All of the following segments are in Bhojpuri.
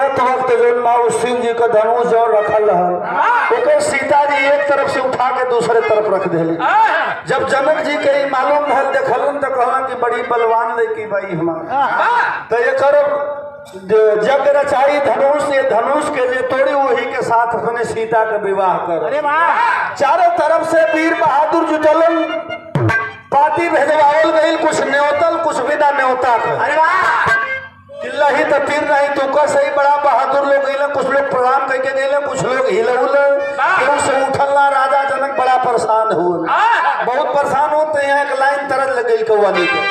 मारत वक्त जो माँ शिव जी का धनुष जो रखल रहा सीता जी एक तरफ से उठा के दूसरे तरफ रख दिली। जब जनक जी के मालूम भल देखलन तो कहला कि बड़ी बलवान लड़की भाई हमारा तो ये करो जग रचाई धनुष, ये धनुष के जे तोड़ी वही के साथ अपने सीता का विवाह कर। चारों तरफ से वीर बहादुर जुटलन, पाती भेजवावल गई, कुछ न्योतल कुछ विदा न्योता कर। किल्ला ही तो तीर नहीं तो का सही बड़ा बहादुर लोग गए, कुछ लोग प्रणाम करके गए, कुछ लोग हिलउल क्यों से उठल ना। राजा जनक बड़ा परेशान हुए, बहुत परेशान होते हैं। एक लाइन तरल लग गई कौवाली को,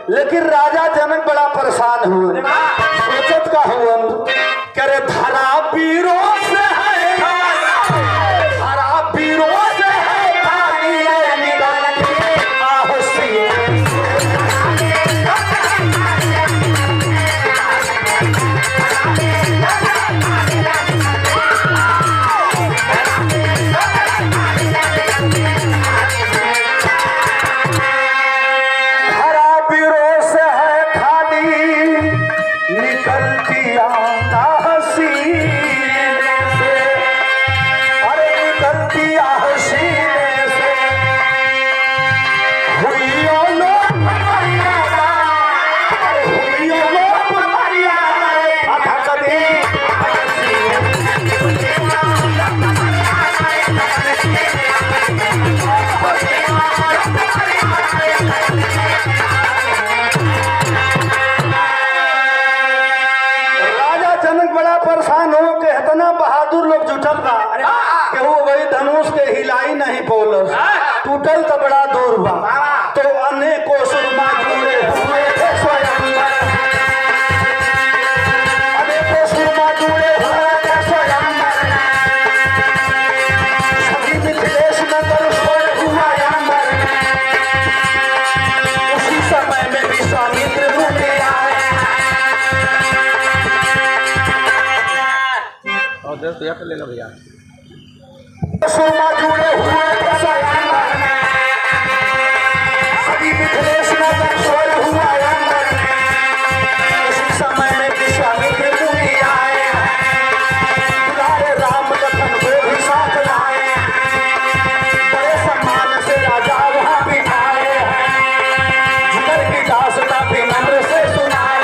लेकिन राजा जनक बड़ा परेशान हुए। सोचत का हुआ करे धरा पीरो से है, धरा पीरो से है टूटल तो बड़ा दूर बा तो अनेकों सुरमा जुड़े हुए थे स्वयंवर, अनेकों सुरमा जुड़े हुए थे स्वयंवर, सभी मिथिलेश नगर सोए हुआ अंबर। उसी समय में विश्वामित्र मुनि आए और देख तो लेना भैया सुरमा जुड़े हुए थे स्वयंवर, मिथिलेश नगर सोए हुआ अंबर। उसी समय में विश्वामित्र मुनि आए, बुलाए राम लखन को भी साथ लाए, बड़े सम्मान से राजा वहां बिठाए, जिगर की दासता भी नम्र से सुनाए।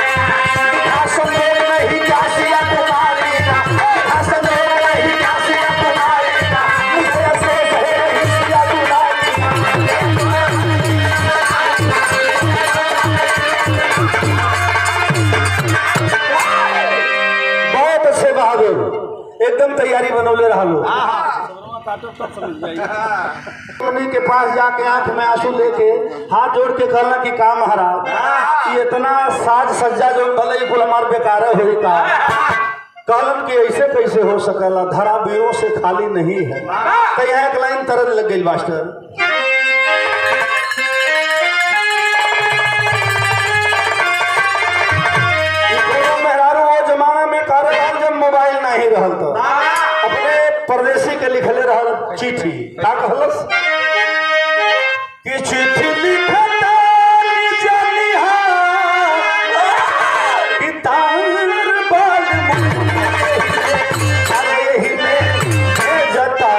दिखा संदेह नहीं क्या सिया तुम्हारी का, दिखा संदेह नहीं क्या सिया तुम्हारी का, मुझे अफसोस है नहीं सिया तुम्हारी। एकदम तैयारी बनौले रहा लो। उन्हीं के पास जाके आंख में आंसू लेके हाथ जोड़ के कहना कि का महाराज ये इतना साज सज्जा जो भले कुल हमार बेकार हो का। कहलन कि ऐसे कैसे हो सकला, धरा वीरों से खाली नहीं है। तो यहाँ एक लाइन तरल लग गई मास्टर, मोबाइल नहीं रहल तो अपने परदेसी के लिखले रहल चिट्ठी। का कहलस कि चिट्ठी लिखता जलिहा कि तार बाल अरे यही में जता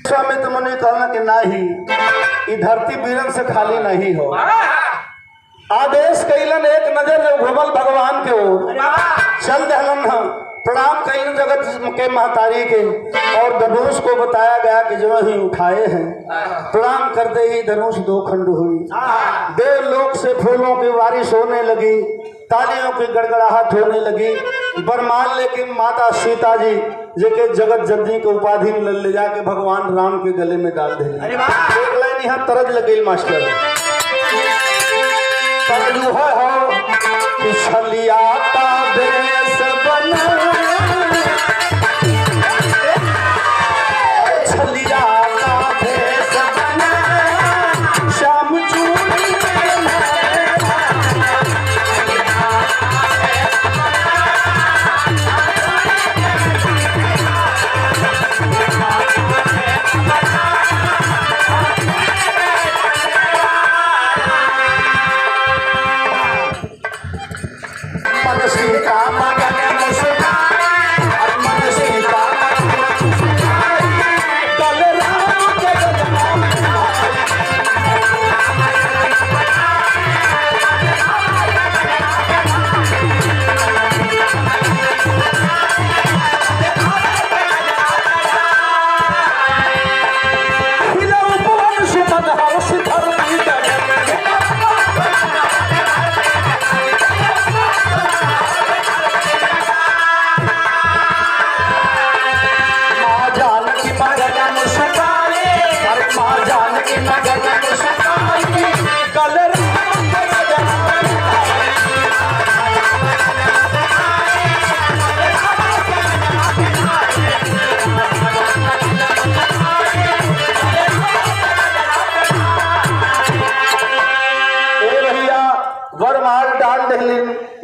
विश्वामित्र मुनि कहना कि नाही ई धरती वीरन से खाली नहीं हो। आदेश कैलन एक नजर घुमल भगवान के ओर चल दहलन हम प्रणाम कैलन जगत के महतारी के और धनुष को बताया गया कि जो ही उठाए हैं प्रणाम करते ही धनुष दो खंड हुई। देवलोक से फूलों की बारिश होने लगी, तालियों की गड़गड़ाहट होने लगी। बरमान लेकिन माता सीता जी जेके जगत जननी के उपाधि में ले जाके भगवान राम के गले में डाल दे। एक लाइन यहाँ तरज लगे मास्टर तरज हो कि छलिया का बेस बना छलिया का बेस बना श्याम चूड़ी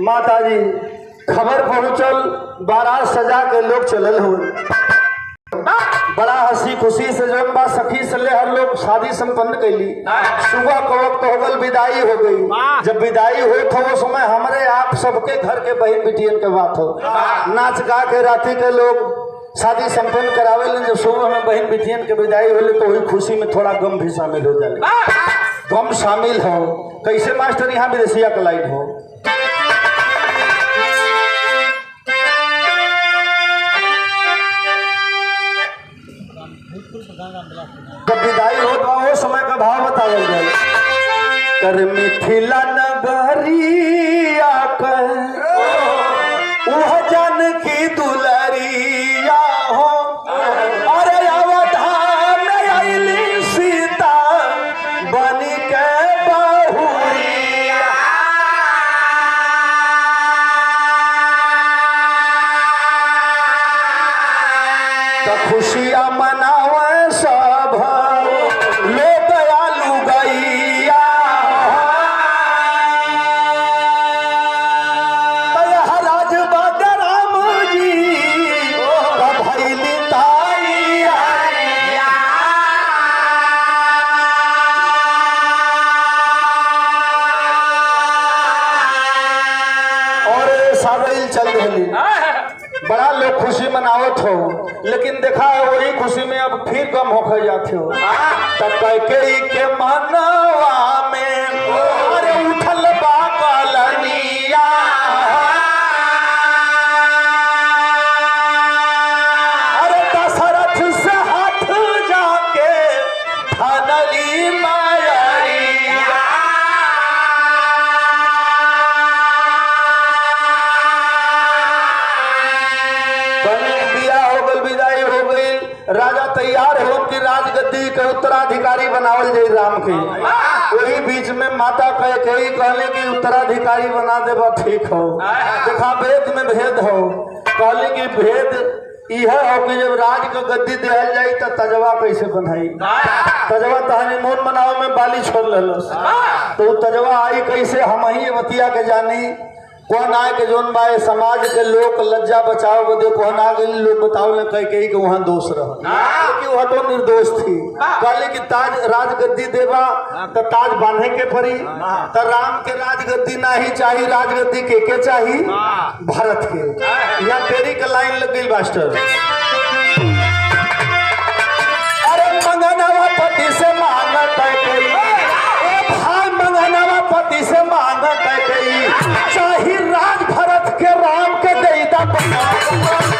माता जी खबर पहुंचल बारात सजा के लोग चलल हो। बड़ा हंसी खुशी से जो बा सखी सले हर लोग शादी संपन्न कैली। सुबह को वक्त हो गल विदाई हो गई। जब विदाई हुई तो वो समय हमारे आप सबके घर के बहन बेटियन के बात हो नाच गा के राती के लोग शादी संपन्न करावे। जब सुबह में बहन बेटियन के विदाई होले तो वही खुशी में थोड़ा गम भी शामिल हो जाए। गम शामिल हो कैसे मास्टर यहाँ विदेशिया का लाइट हो। जब विदाई हो तो वो समय का भाव बतावल जाए। कर मिथिला नगरिया कर वह जन की दुलरिया हो अरे अवधान आइली सीता बन के बहुरिया। तो खुशियाँ मनावे सब लोग आलू गैया राज राम जी भैली ताइया। और सागल चल रही बड़ा लोग खुशी मनावत हो लेकिन देखा है वही खुशी में अब फिर कम होकर जाते हो। तब कैकेयी के मनवा में अरे उठल बा कलनिया अरे दशरथ से हाथ जाके थनली मायरिया। राजा तैयार हो कि राजगद्दी के उत्तराधिकारी बनावल जाए राम के। वही बीच में माता कैकेयी कहले कि उत्तराधिकारी बना देबा ठीक हो। देखा वेद में भेद हो कहले कि भेद यह हो कि जब राज के गद्दी दिहल जाई तो तजवा कैसे बनाई। तजवा तहनी मोन मनाव में बाली छोड़ लेलस तो तजवा आई कैसे हम ही बतिया के जानी। कौन आए के जोन बाए समाज के लोग लज्जा बचाओ बदे कौन आ गई लोग बताओ ले कैकेयी के वहां दोष रहा कि वह तो निर्दोष थी। कहले कि ताज राजगद्दी देवा तो ताज बांधे के पड़ी तो राम के राजगद्दी ना ही चाहिए राजगद्दी के चाहिए भरत के। यहाँ तेरी का लाइन लग गई मास्टर। पति से मांग कई चाही राज भरत के राम के देता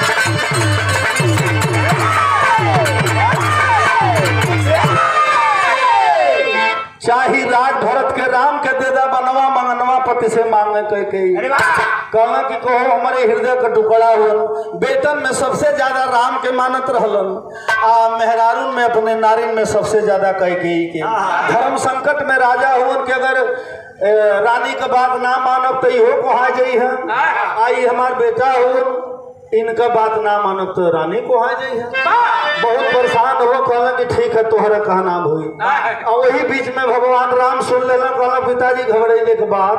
चाही राज भरत के राम के देदा बनवा मंगनवा पति से मांगे कई कहना कि कहो हमारे हृदय का टुकड़ा हुआ बेटन में सबसे ज्यादा राम के मानत रहलन आ मेहरारून में अपने नारिन में सबसे ज्यादा कई के धर्म संकट में राजा हुन के अगर रानी का बात ना मानब तो इहो कहा जाइ है आई हमार बेटा हुन इनका बात ना मानब तो रानी को आ जाई है बहुत परेशान हो कहला कि ठीक है तोहरा कहा नाम हुई और वही बीच में भगवान राम सुन लेना कहला पिताजी घबराइले के बाद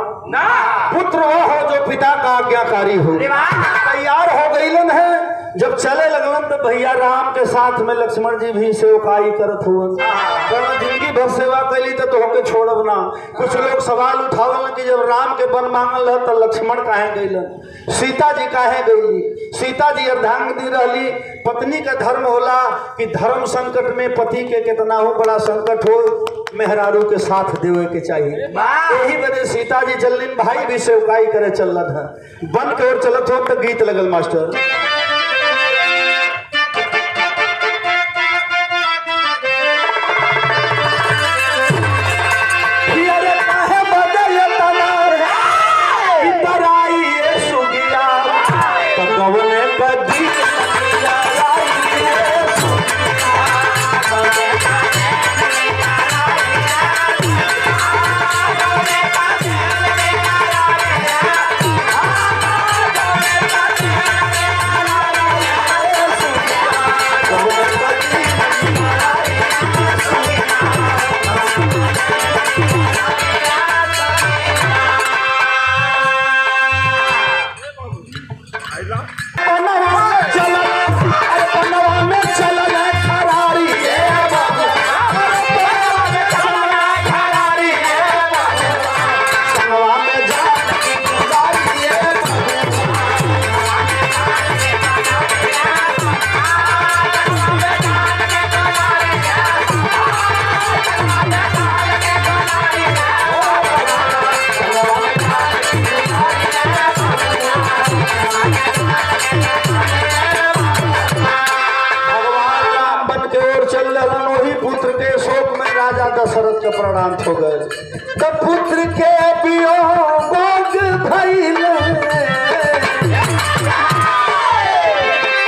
पुत्र वो हो जो पिता का आज्ञाकारी हो तैयार हो गईलन है जब चले लगलन तो भैया राम के साथ में लक्ष्मण जी भी सेवकाई करत हुआ कहना जिंदगी भर सेवा कैली तो होके छोड़ब ना कुछ लोग सवाल उठावलन कि जब राम के वन मांगल रह तो लक्ष्मण काहे गईलन सीता जी काहे गईली सीता जी अर्धांगिनी रहली पत्नी का धर्म होला कि धर्म संकट में पति के कितना हो बड़ा संकट हो मेहरारू के साथ देवे के चाहिए यही वजह सीता जी चलिन भाई भी सेवकाई करे चलत है बन के ओर चलत हो तो गीत लगल मास्टर दशरथ के प्रणाम हो गए तो पुत्र के वियोग भइल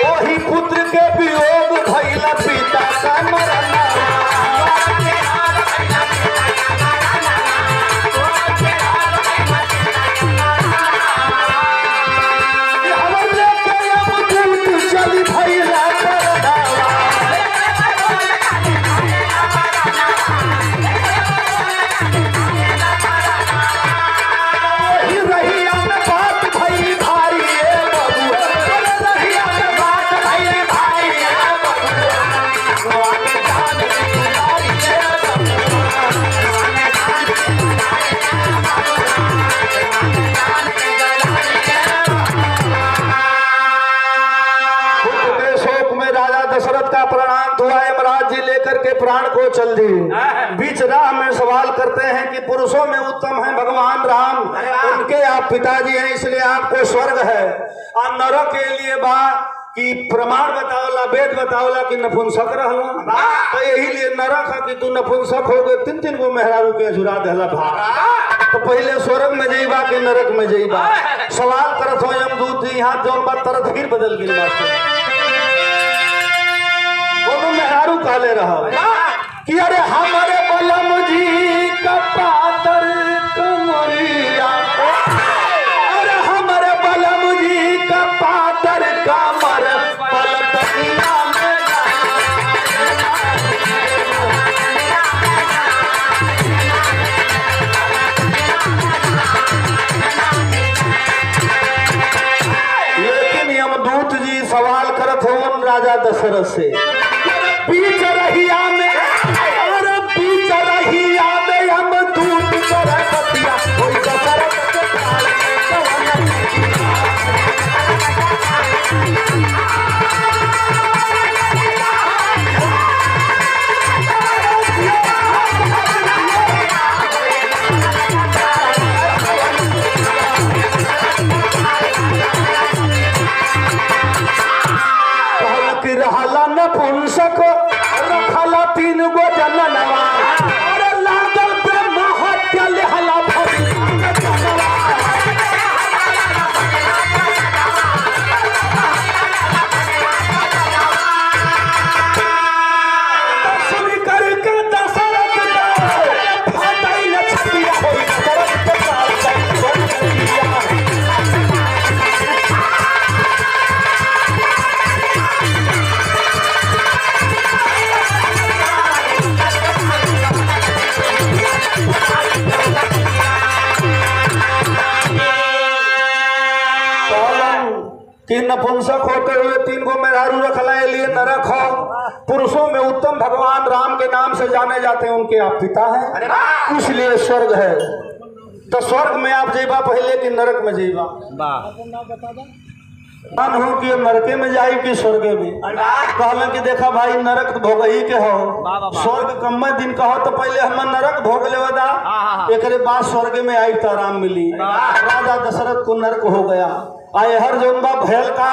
वही पुत्र के वियोग भइल पिता का मरण चली भइल प्राण को चल दी बीच राह में सवाल करते हैं कि पुरुषों में उत्तम है भगवान राम उनके आप पिताजी हैं इसलिए आपको स्वर्ग है और नरक के लिए बा कि प्रमाण बतावला वेद बतावला कि नपुंसक रहला तो यही लिए नरक है कि तू नपुंसक हो गए तीन तीन को मेहरारू के झुरा देला भाग तो पहले स्वर्ग में जइबा कि नरक में जइबा सवाल करत हो यमदूत यहाँ जौन बात तरत फिर बदल गई मास्टर वो मेहरारू कहले रहा कि अरे हमारे बलम जी का पातर कमरिया अरे हमारे बलम जी का पातर कमर पलटनिया लेकिन यमदूत जी सवाल करत हो राजा दशरथ से बीच रहिया में और बीच रहिया में हम दूत करतिया कोई दशरथ के काल में कि रहला नपुंसक रखला 3 गो जननवा अरे लागल ब्रह्म हत्या लेहला कि नपुंसक होते हुए 3 गो मेहरारू रखला लिए नरक हो। पुरुषों में उत्तम भगवान राम के नाम से जाने जाते हैं, उनके आप पिता हैं, इसलिए स्वर्ग है। तो स्वर्ग में आप जेबा पहले कि नरक में जेबा हो कि नरके में जाई कि स्वर्ग में। कहला कि देखा भाई नरक भोग ही के हो, स्वर्ग कम दिन का हो तो पहले हम नरक भोग ले एक बाद स्वर्ग में आई तो आराम मिली। राजा दशरथ को नरक हो गया। आए हर जोनबा भैल का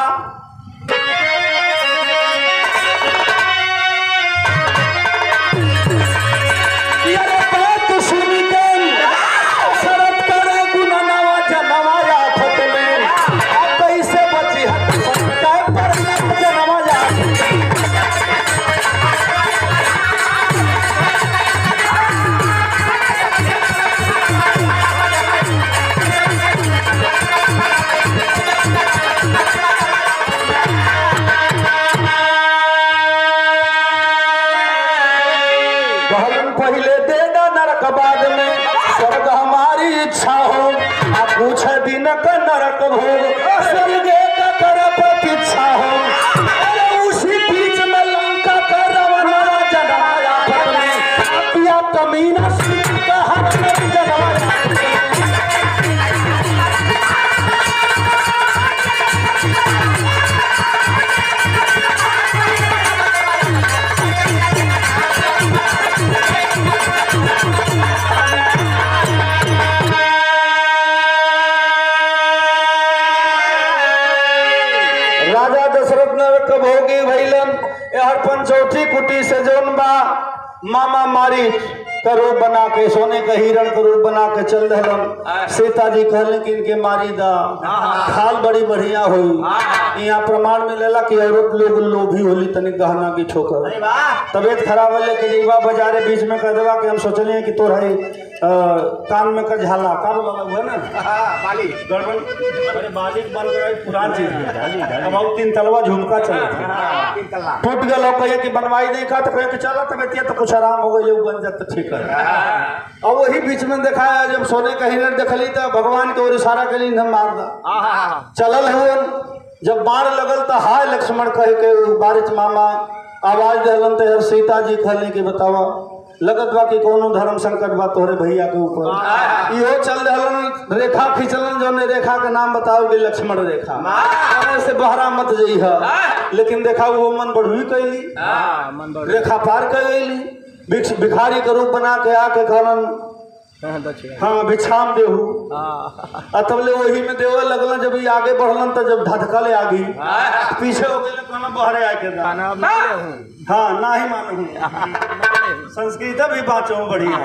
पहले देना नरक बाद में स्वर्ग हमारी इच्छा हो। आप कुछ दिन का नरक भोग स्वर्ग का तरफ इच्छा हो। अरे उसी बीच में लंका का रावण जन्माया पत्नी या कमीना का हर जन्माया। राजा दशरथ नरक भोगी भैलन यार पंचौठी कुटी से जोन बा मामा मारीच का रूप बना के सोने का हिरण का रूप बना के चल दहलन। सीता जी कहले कि इनके मारी दा खाल बड़ी बढ़िया हुई। यहाँ प्रमाण मिलेला कि औरत लोग लोभी होली तनिक गहना की ठोकर तबियत खराब होले कि जीवा बाजारे बीच में कह देवा कि हम सोचले कि तोर है कान में का झाला का बोला हुआ ना बाली गड़बड़। अरे बाली बन गई पुरान चीज है। अब 3 तलवा झुमका चला टूट गया कहे कि बनवाई नहीं का तो कहे कि चला तबियत तो कुछ आराम हो गई बन जाता ठीक। और वही बीच में देखा है जब सोने का हिरण देखली तो भगवान के ओर इशारा के लिए मार दा चलल है। जब बाढ़ लगल तो हाय लक्ष्मण कहे के बारिश मामा आवाज दहलन तो सीता जी कहले कि बतावा लगत बा कि कोनो धर्म संकट बा तोहरे भैया के ऊपर। इहो चल दहलन रेखा खींचलन जो ने रेखा के नाम बताओ कि लक्ष्मण रेखा से बहरा मत जइह। लेकिन देखा वो मन बढ़वी कैली रेखा पार कर गईली। भिखारी का रूप बना के आके कहलन हाँ भिक्षाम देहू। तबले वही में देवे लगलन। जब आगे बढ़लन तो जब धधकले आगी पीछे हो गए कहना बहरे आके हाँ ना ही मानू संस्कृत भी बाचो बढ़िया।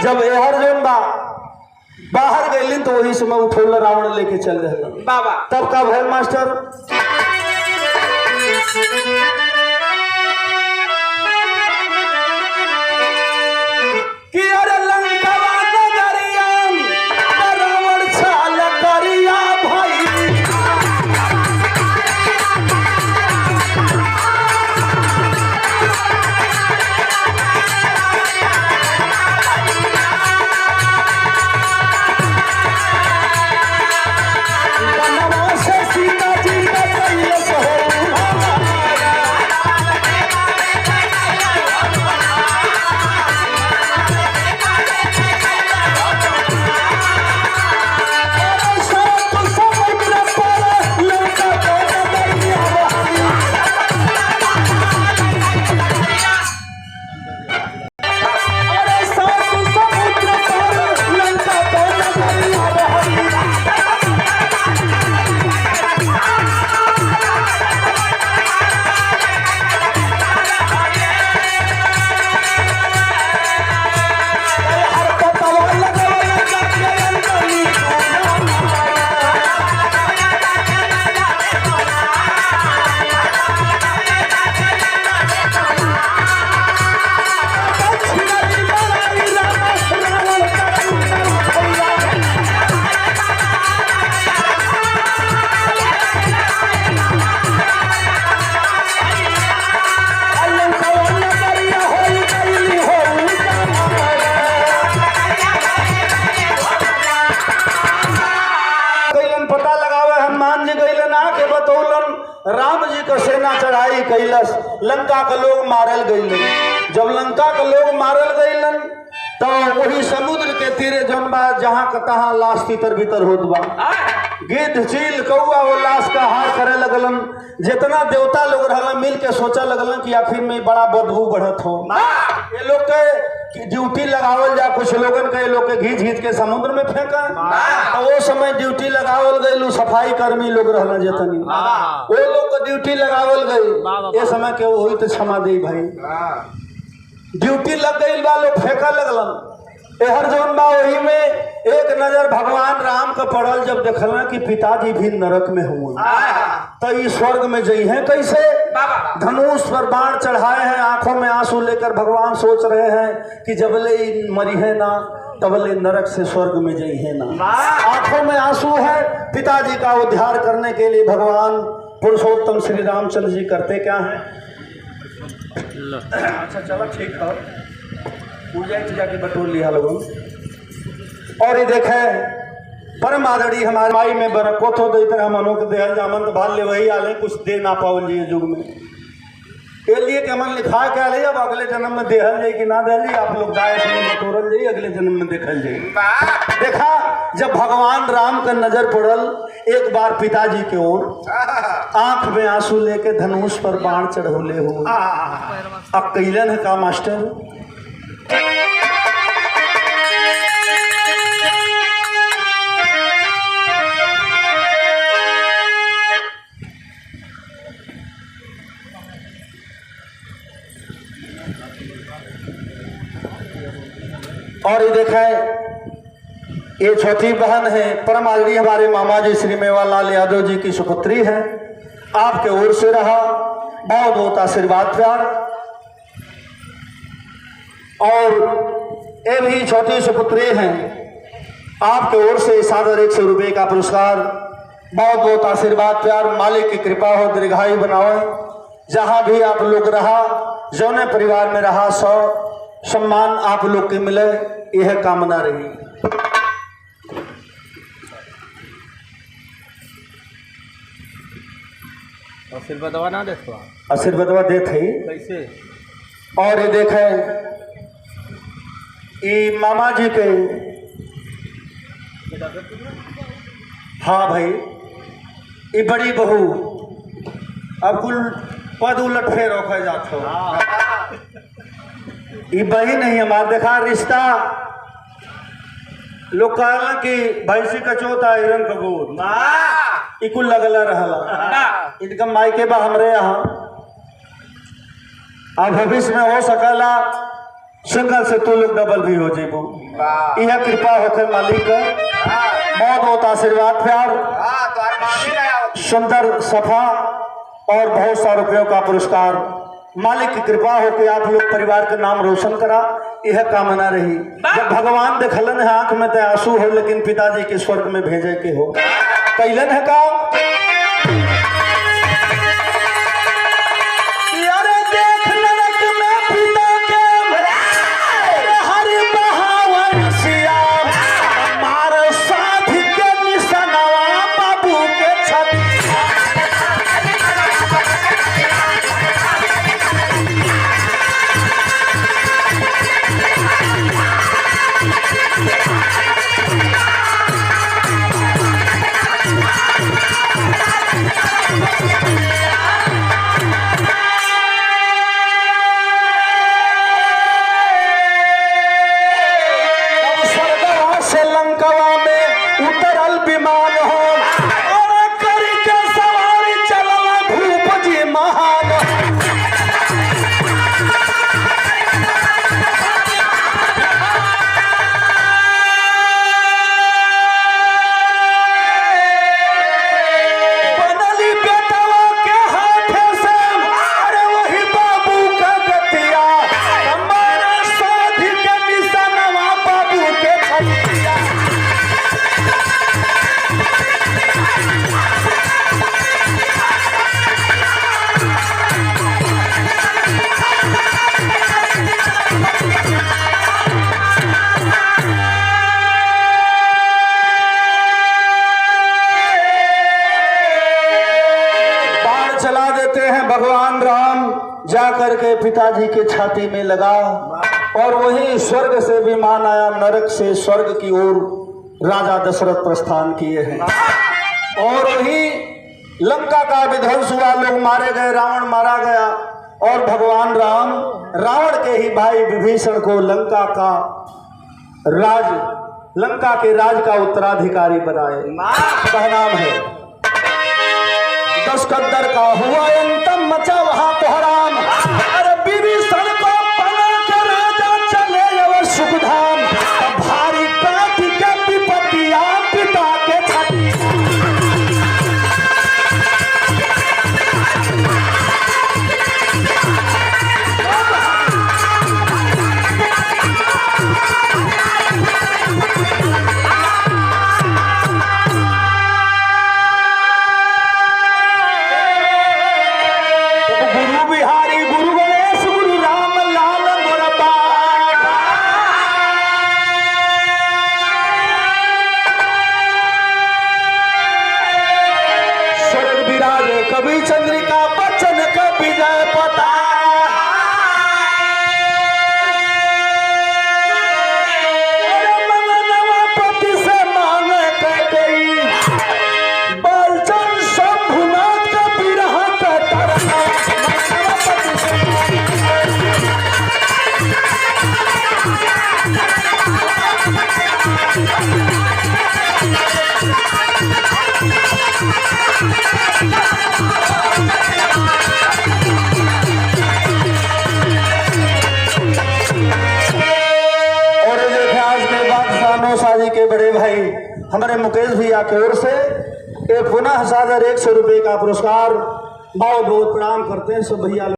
जब एहर जोन बा बाहर गई तो वही समय उठोल रावण लेके चल रहे बाबा। तब का भैल मास्टर कि अरे लंकावा नगरिया रावण छाल करिया भाई। बनवा से सीता जी सेना चढ़ाई कैलस, लंका के लोग मारल गईलन। जब लंका के लोग मारल गईलन तो वही समुद्र के तीरे जौन बा जहाँ का तहाँ लाश तीतर भीतर होत बा। गिद्ध चील कौआ वो लाश का हार करे लगलन। जितना देवता लोग रहला मिल के सोचा लगलन कि आखिर में बड़ा बदबू बढ़त हो, ये लोग के ड्यूटी लगावल जा। कुछ लोगन के लोग के घींच घींच के समुद्र में फेंका। तो वो समय ड्यूटी लगावल गई सफाई कर्मी लोग रहला जतनी, वो लोग को ड्यूटी लगावल गई। ये समय के वही तो क्षमा दे भाई, ड्यूटी लग गई बा, लोग फेंका लगलन। एहर जौन बा वही में एक नजर भगवान राम का पड़ल। जब देखल कि पिताजी भी नरक में हुए तो ये स्वर्ग में जई हैं कैसे। धनुष पर बाण चढ़ाए हैं, आंखों में आंसू लेकर भगवान सोच रहे हैं कि जबले मरी है ना तबले नरक से स्वर्ग में जई है ना। आंखों में आंसू है। पिताजी का उद्धार करने के लिए भगवान पुरुषोत्तम श्री रामचंद्र जी करते क्या है। अच्छा चलो ठीक है, पूजा जाके बटोर लिया लोगों। और ये देखे परम आदड़ी हमारे माई में बरकत हो तो इतना मनो के देहल जामन तो भाल ले वही आले कुछ दे ना पाओ जी युग में। ये लिए कि हमन लिखा क्या ले अब अगले जन्म में देहल जाए कि ना देहल जाए, आप लोग गाय से बटोरल जाइए, अगले जन्म में देखल जाए। देखा जब भगवान राम का नजर पड़ल एक बार पिताजी के ओर, आंख में आंसू लेके धनुष पर बाण चढ़ोले हो। अब कैलन है का मास्टर। और ये देखा ये छोटी बहन है परम आदरणीय हमारे मामा जी श्री मेवालाल यादव जी की सुपुत्री है। आपके ओर से रहा बहुत बहुत आशीर्वाद प्यार। और ये भी छोटी सुपुत्री हैं, आपके ओर से सादर 100 रुपये का पुरस्कार। बहुत बहुत आशीर्वाद प्यार, मालिक की कृपा हो, दीर्घायु बनाओ। जहाँ भी आप लोग रहा, जौने परिवार में रहा, सौ सम्मान आप लोग के मिले, यह कामना रही। आशीर्वादवा ना देते, आशीर्वादवा देते कैसे। और ये देखे ये मामा जी के, हाँ भाई ये बड़ी बहू अब कुल पद उलट फेर रखा जात हो। ये बहन नहीं हमारा देखा रिश्ता लोग कहला कि भैंसी का चौथा हिरन का गोद इकुल लगला रहला। इनका मायके बा हमरे यहाँ। अब भविष्य में हो सकला सिंगल से तू लोग डबल भी हो जेबो। यह कृपा होकर मालिक का बहुत बहुत आशीर्वाद प्यार, सुंदर सफा और बहुत सारे रुपयों का पुरस्कार। मालिक की कृपा हो कि आप लोग परिवार का नाम रोशन करा, यह कामना रही। जब भगवान देखलन है आंख में तो आंसू हो, लेकिन पिताजी के स्वर्ग में भेजे के हो कैलन है का। हैं भगवान राम जा करके पिताजी के छाती में लगा और वही स्वर्ग से विमान आया, नरक से स्वर्ग की ओर राजा दशरथ प्रस्थान किए हैं। और वही लंका का विध्वंस हुआ, लोग मारे गए, रावण मारा गया और भगवान राम रावण के ही भाई विभीषण को लंका के राज का उत्तराधिकारी बनाए। उसका नाम है दस कद्दर का हुआ अंतम, मचा वहां कोहराम। अरे विभीषण को बना के राजा चले अब सुखधाम, भारी काट के विपत्तियां पिता के छाती। कभी चंद्रिका बच्चन कभी जय पता, पति से मांगे कई बालचंद शंभुनाथ का बिरहा का तरह। शादी के बड़े भाई हमारे मुकेश भैया की ओर से एक पुनः 100 रुपए का पुरस्कार बहुत बहुत प्रणाम करते हैं सब भैया।